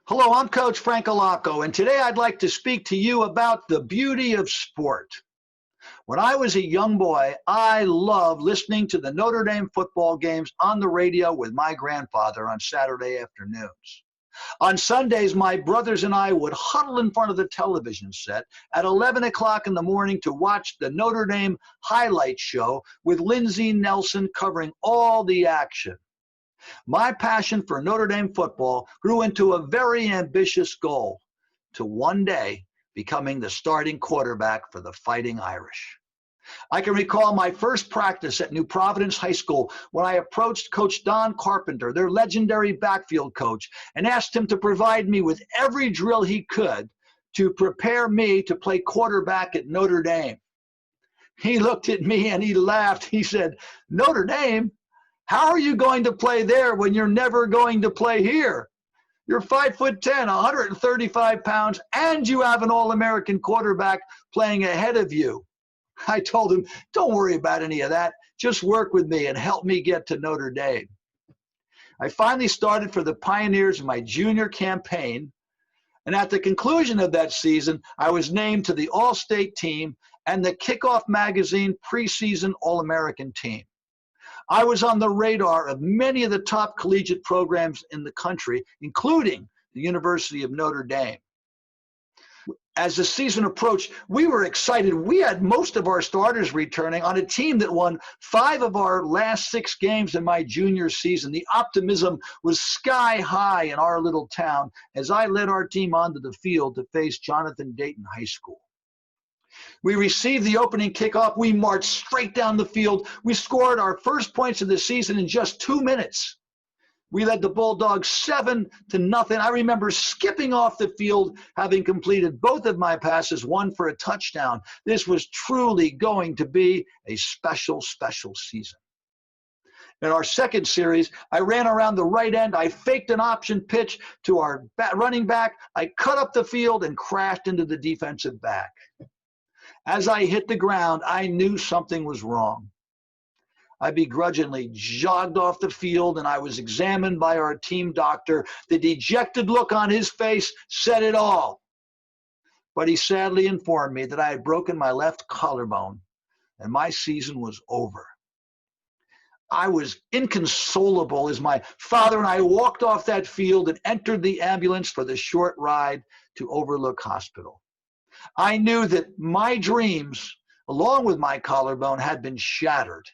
Hello, I'm Coach Frank Allocco, and today I'd like to speak to you about the beauty of sport. When I was a young boy, I loved listening to the Notre Dame football games on the radio with my grandfather on Saturday afternoons. On Sundays, my brothers and I would huddle in front of the television set at 11 o'clock in the morning to watch the Notre Dame highlight show with Lindsey Nelson covering all the action. My passion for Notre Dame football grew into a very ambitious goal to one day becoming the starting quarterback for the Fighting Irish. I can recall my first practice at New Providence High School when I approached Coach Don Carpenter, their legendary backfield coach, and asked him to provide me with every drill he could to prepare me to play quarterback at Notre Dame. He looked at me and he laughed. He said, "Notre Dame? How are you going to play there when you're never going to play here? You're 5'10", 135 pounds, and you have an All-American quarterback playing ahead of you." I told him, "Don't worry about any of that. Just work with me and help me get to Notre Dame." I finally started for the Pioneers in my junior campaign, and at the conclusion of that season, I was named to the All-State team and the Kickoff Magazine preseason All-American team. I was on the radar of many of the top collegiate programs in the country, including the University of Notre Dame. As the season approached, we were excited. We had most of our starters returning on a team that won 5 of our last 6 games in my junior season. The optimism was sky high in our little town as I led our team onto the field to face Jonathan Dayton High School. We received the opening kickoff. We marched straight down the field. We scored our first points of the season in just 2 minutes. We led the Bulldogs 7-0. I remember skipping off the field, having completed both of my passes, one for a touchdown. This was truly going to be a special, special season. In our second series, I ran around the right end. I faked an option pitch to our running back. I cut up the field and crashed into the defensive back. As I hit the ground, I knew something was wrong. I begrudgingly jogged off the field, and I was examined by our team doctor. The dejected look on his face said it all. But he sadly informed me that I had broken my left collarbone, and my season was over. I was inconsolable as my father and I walked off that field and entered the ambulance for the short ride to Overlook Hospital. I knew that my dreams, along with my collarbone, had been shattered.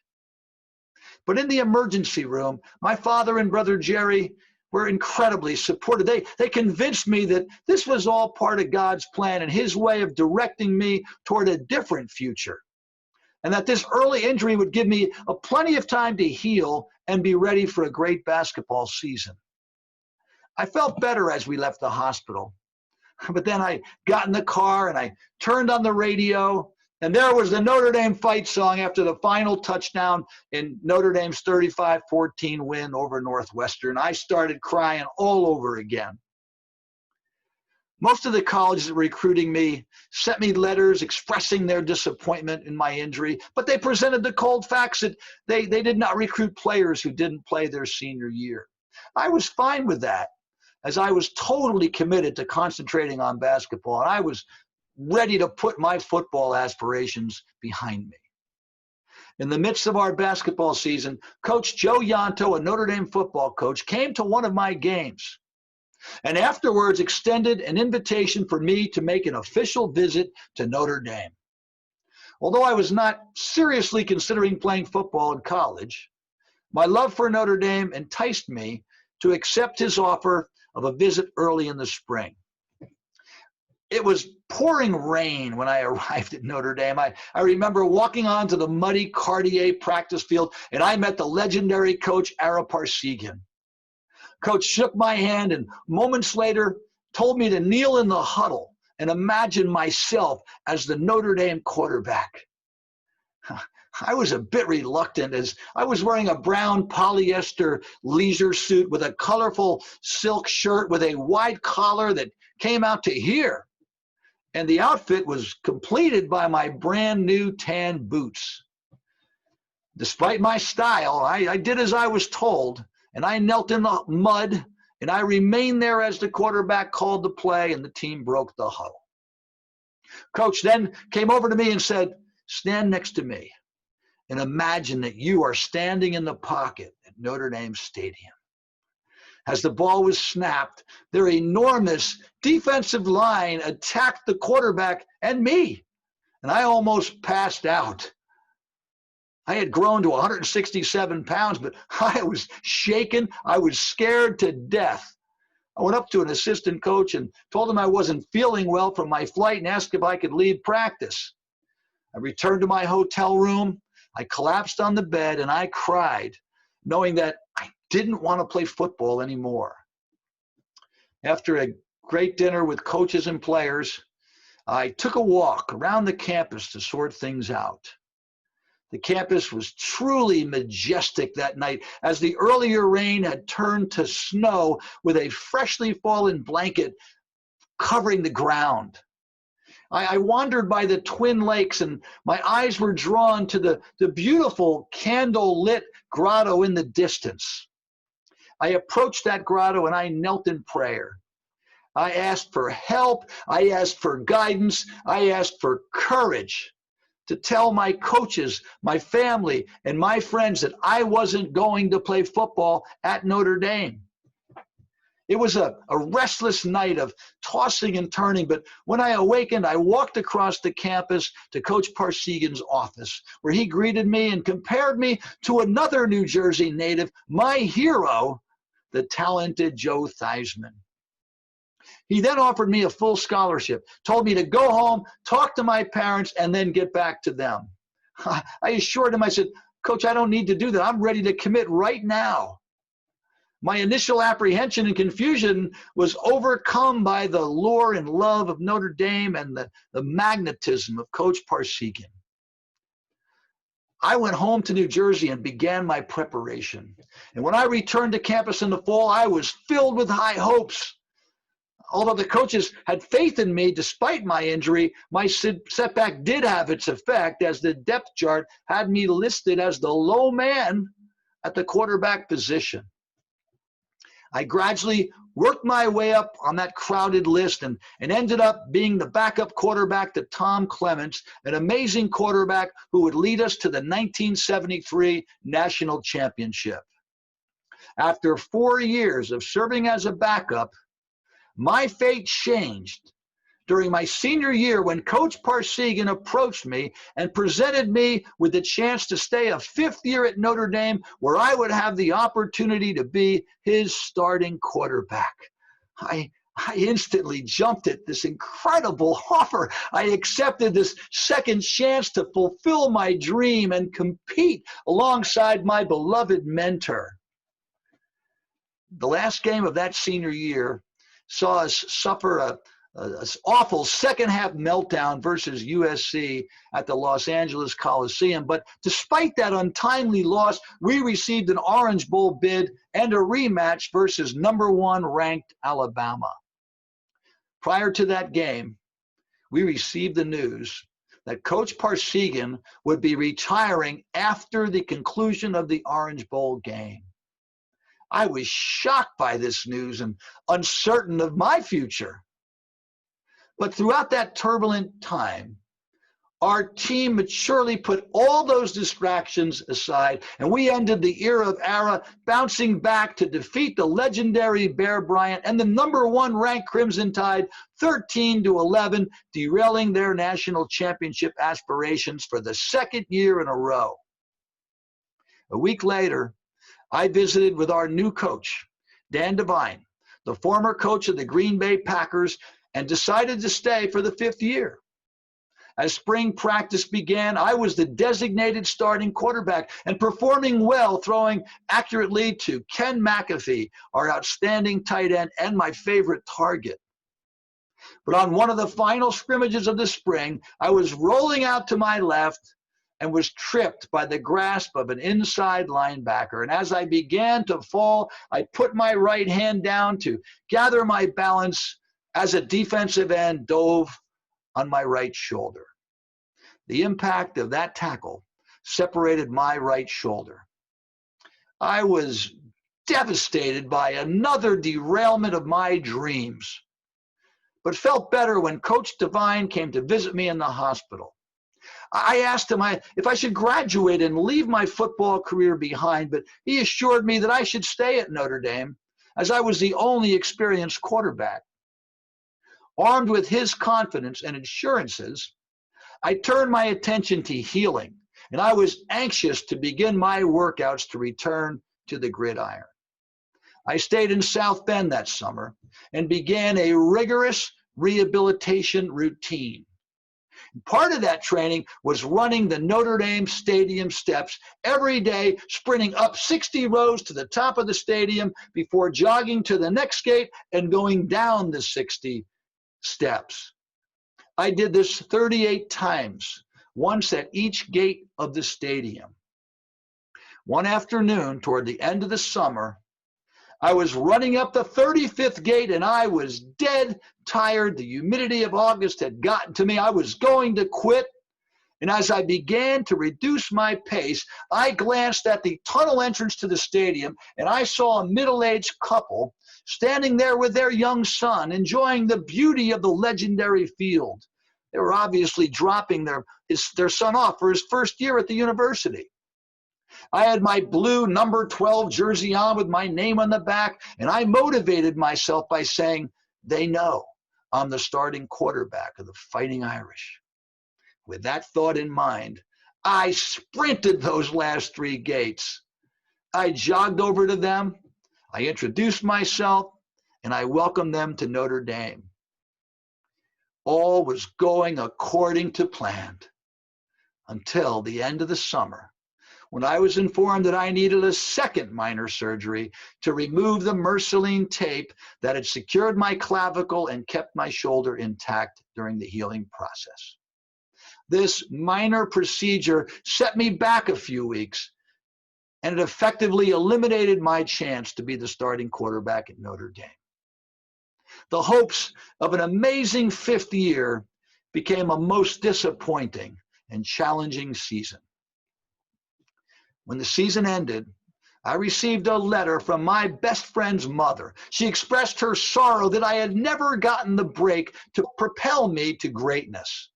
But in the emergency room, my father and brother Jerry were incredibly supportive. They convinced me that this was all part of God's plan and his way of directing me toward a different future, and that this early injury would give me plenty of time to heal and be ready for a great basketball season. I felt better as we left the hospital. But then I got in the car and I turned on the radio, and there was the Notre Dame fight song after the final touchdown in Notre Dame's 35-14 win over Northwestern. I started crying all over again. Most of the colleges that were recruiting me sent me letters expressing their disappointment in my injury, but they presented the cold facts that they did not recruit players who didn't play their senior year. I was fine with that, as I was totally committed to concentrating on basketball, and I was ready to put my football aspirations behind me. In the midst of our basketball season, Coach Joe Yanto, a Notre Dame football coach, came to one of my games and afterwards extended an invitation for me to make an official visit to Notre Dame. Although I was not seriously considering playing football in college, my love for Notre Dame enticed me to accept his offer of a visit early in the spring. It was pouring rain when I arrived at Notre Dame. I remember walking onto the muddy Cartier practice field, and I met the legendary coach, Ara Parsegian. Coach shook my hand and moments later told me to kneel in the huddle and imagine myself as the Notre Dame quarterback. I was a bit reluctant as I was wearing a brown polyester leisure suit with a colorful silk shirt with a wide collar that came out to here. And the outfit was completed by my brand new tan boots. Despite my style, I did as I was told, and I knelt in the mud and I remained there as the quarterback called the play, and the team broke the huddle. Coach then came over to me and said, "Stand next to me and imagine that you are standing in the pocket at Notre Dame Stadium." As the ball was snapped, their enormous defensive line attacked the quarterback and me, and I almost passed out. I had grown to 167 pounds, but I was shaken. I was scared to death. I went up to an assistant coach and told him I wasn't feeling well from my flight and asked if I could leave practice. I returned to my hotel room. I collapsed on the bed and I cried, knowing that I didn't want to play football anymore. After a great dinner with coaches and players, I took a walk around the campus to sort things out. The campus was truly majestic that night, as the earlier rain had turned to snow with a freshly fallen blanket covering the ground. I wandered by the Twin Lakes, and my eyes were drawn to the beautiful candle-lit grotto in the distance. I approached that grotto and I knelt in prayer. I asked for help. I asked for guidance. I asked for courage to tell my coaches, my family, and my friends that I wasn't going to play football at Notre Dame. It was a restless night of tossing and turning, but when I awakened, I walked across the campus to Coach Parsegan's office, where he greeted me and compared me to another New Jersey native, my hero, the talented Joe Theismann. He then offered me a full scholarship, told me to go home, talk to my parents, and then get back to them. I assured him, I said, "Coach, I don't need to do that. I'm ready to commit right now." My initial apprehension and confusion was overcome by the lure and love of Notre Dame and the magnetism of Coach Parsegan. I went home to New Jersey and began my preparation. And when I returned to campus in the fall, I was filled with high hopes. Although the coaches had faith in me despite my injury, my setback did have its effect, as the depth chart had me listed as the low man at the quarterback position. I gradually worked my way up on that crowded list and ended up being the backup quarterback to Tom Clements, an amazing quarterback who would lead us to the 1973 national championship. After 4 years of serving as a backup, my fate changed during my senior year when Coach Parsegan approached me and presented me with the chance to stay a 5th year at Notre Dame, where I would have the opportunity to be his starting quarterback. I instantly jumped at this incredible offer. I accepted this second chance to fulfill my dream and compete alongside my beloved mentor. The last game of that senior year saw us suffer an awful second-half meltdown versus USC at the Los Angeles Coliseum. But despite that untimely loss, we received an Orange Bowl bid and a rematch versus #1 ranked Alabama. Prior to that game, we received the news that Coach Parsegan would be retiring after the conclusion of the Orange Bowl game. I was shocked by this news and uncertain of my future. But throughout that turbulent time, our team maturely put all those distractions aside, and we ended the era bouncing back to defeat the legendary Bear Bryant and the #1 ranked Crimson Tide 13-11, derailing their national championship aspirations for the 2nd year in a row. A week later, I visited with our new coach, Dan Devine, the former coach of the Green Bay Packers, and decided to stay for the 5th year. As spring practice began, I was the designated starting quarterback and performing well, throwing accurately to Ken McAfee, our outstanding tight end and my favorite target. But on one of the final scrimmages of the spring, I was rolling out to my left and was tripped by the grasp of an inside linebacker. And as I began to fall, I put my right hand down to gather my balance as a defensive end dove on my right shoulder. The impact of that tackle separated my right shoulder. I was devastated by another derailment of my dreams, but felt better when Coach Devine came to visit me in the hospital. I asked him if I should graduate and leave my football career behind, but he assured me that I should stay at Notre Dame, as I was the only experienced quarterback. Armed with his confidence and assurances, I turned my attention to healing, and I was anxious to begin my workouts to return to the gridiron. I stayed in South Bend that summer and began a rigorous rehabilitation routine. Part of that training was running the Notre Dame Stadium steps every day, sprinting up 60 rows to the top of the stadium before jogging to the next gate and going down the 60 steps. I did this 38 times, once at each gate of the stadium. One afternoon, toward the end of the summer, I was running up the 35th gate and I was dead tired. The humidity of August had gotten to me. I was going to quit. And as I began to reduce my pace, I glanced at the tunnel entrance to the stadium and I saw a middle-aged couple standing there with their young son, enjoying the beauty of the legendary field. They were obviously dropping their son off for his first year at the university. I had my blue number 12 jersey on with my name on the back, and I motivated myself by saying, they know I'm the starting quarterback of the Fighting Irish. With that thought in mind, I sprinted those last 3 gates. I jogged over to them, I introduced myself, and I welcomed them to Notre Dame. All was going according to plan until the end of the summer, when I was informed that I needed a second minor surgery to remove the Merceline tape that had secured my clavicle and kept my shoulder intact during the healing process. This minor procedure set me back a few weeks, and it effectively eliminated my chance to be the starting quarterback at Notre Dame. The hopes of an amazing 5th year became a most disappointing and challenging season. When the season ended, I received a letter from my best friend's mother. She expressed her sorrow that I had never gotten the break to propel me to greatness.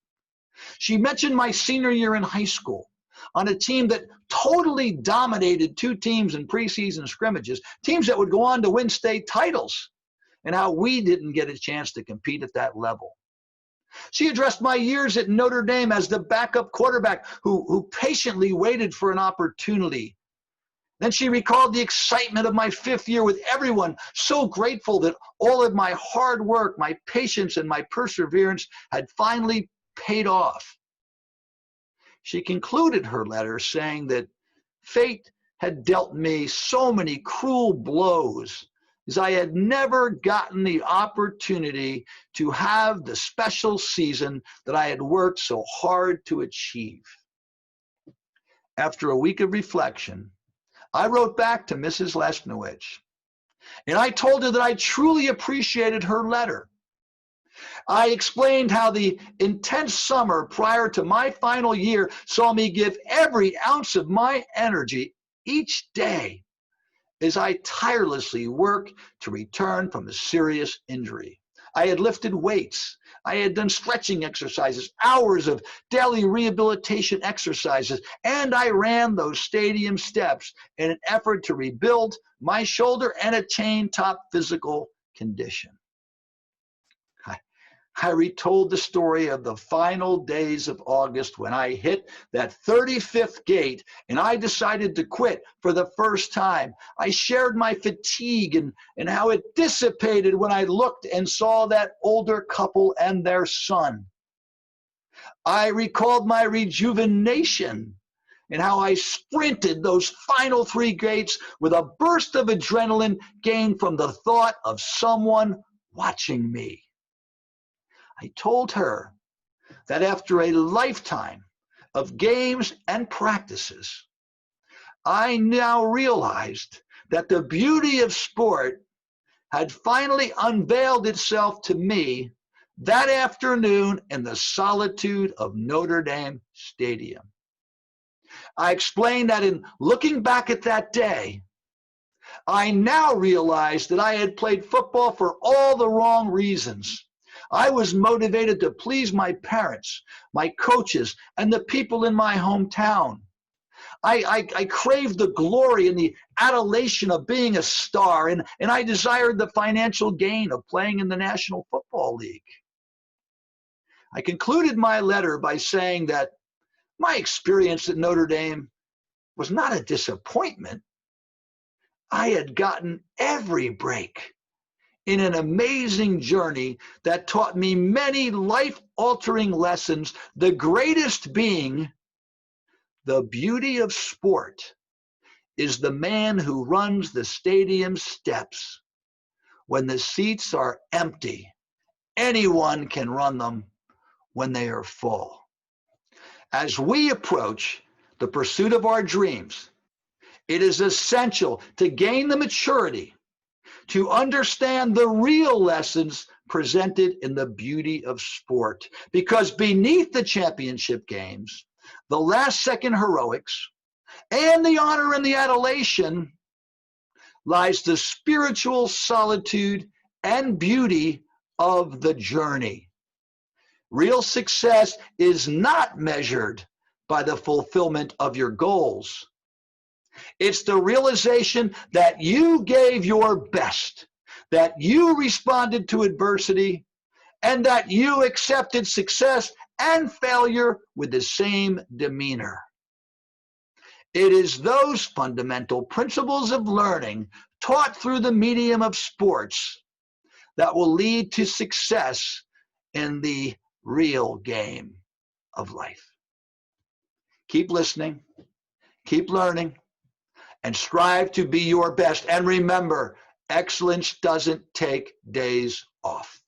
She mentioned my senior year in high school on a team that totally dominated 2 teams in preseason scrimmages, teams that would go on to win state titles, and how we didn't get a chance to compete at that level. She addressed my years at Notre Dame as the backup quarterback who patiently waited for an opportunity. Then she recalled the excitement of my 5th year with everyone so grateful that all of my hard work, my patience, and my perseverance had finally paid off. She concluded her letter saying that fate had dealt me so many cruel blows as I had never gotten the opportunity to have the special season that I had worked so hard to achieve. After a week of reflection, I wrote back to Mrs. Lesnowich, and I told her that I truly appreciated her letter. I explained how the intense summer prior to my final year saw me give every ounce of my energy each day as I tirelessly worked to return from a serious injury. I had lifted weights. I had done stretching exercises, hours of daily rehabilitation exercises, and I ran those stadium steps in an effort to rebuild my shoulder and attain top physical condition. I retold the story of the final days of August when I hit that 35th gate and I decided to quit for the first time. I shared my fatigue and how it dissipated when I looked and saw that older couple and their son. I recalled my rejuvenation and how I sprinted those final 3 gates with a burst of adrenaline gained from the thought of someone watching me. I told her that after a lifetime of games and practices, I now realized that the beauty of sport had finally unveiled itself to me that afternoon in the solitude of Notre Dame Stadium. I explained that in looking back at that day, I now realized that I had played football for all the wrong reasons. I was motivated to please my parents, my coaches, and the people in my hometown. I craved the glory and the adulation of being a star, and I desired the financial gain of playing in the National Football League. I concluded my letter by saying that my experience at Notre Dame was not a disappointment. I had gotten every break in an amazing journey that taught me many life-altering lessons, the greatest being the beauty of sport is the man who runs the stadium steps. When the seats are empty, anyone can run them when they are full. As we approach the pursuit of our dreams, it is essential to gain the maturity to understand the real lessons presented in the beauty of sport. Because beneath the championship games, the last-second heroics, and the honor and the adulation lies the spiritual solitude and beauty of the journey. Real success is not measured by the fulfillment of your goals. It's the realization that you gave your best, that you responded to adversity, and that you accepted success and failure with the same demeanor. It is those fundamental principles of learning taught through the medium of sports that will lead to success in the real game of life. Keep listening, keep learning, and strive to be your best. And remember, excellence doesn't take days off.